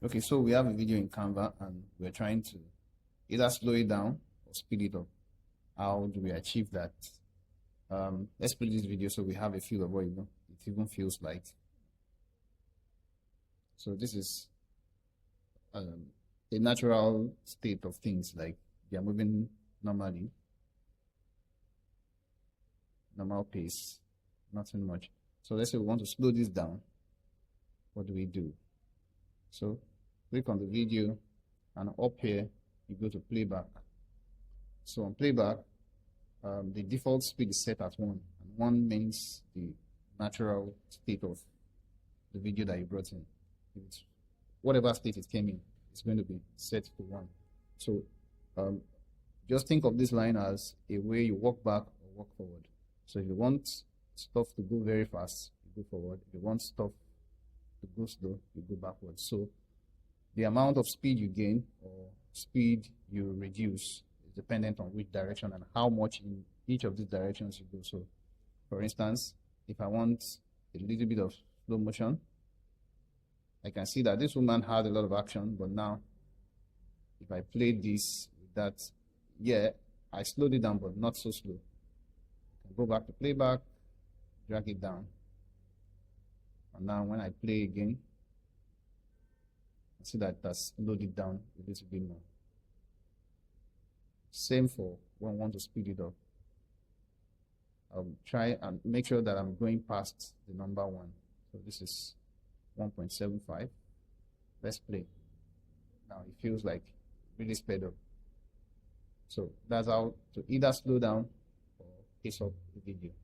Okay, so we have a video in Canva and we're trying to either slow it down or speed it up. How do we achieve that? Let's play this video so we have a feel of what it even feels like. So this is a natural state of things, like they are moving normally, normal pace, nothing much. So let's say we want to slow this down. What do we do? So click on the video and up here you go to playback. So on playback, the default speed is set at 1, and 1 means the natural state of the video that you brought in. It's whatever state it came in, it's going to be set to 1. So just think of this line as a way you walk back or walk forward. So if you want stuff to go very fast, you go forward. If you want stuff to go slow, you go backwards. So the amount of speed you gain or speed you reduce is dependent on which direction and how much in each of these directions you go. So for instance, if I want a little bit of slow motion, I can see that this woman had a lot of action, but now if I play this with that, yeah, I slowed it down, but not so slow. I can go back to playback, drag it down. And now when I play again, I see that that's slowed it down a little bit more. Same for when I want to speed it up. I'll try and make sure that I'm going past the number 1. So this is 1.75. Let's play. Now it feels like really sped up. So that's how to either slow down or pace up the video.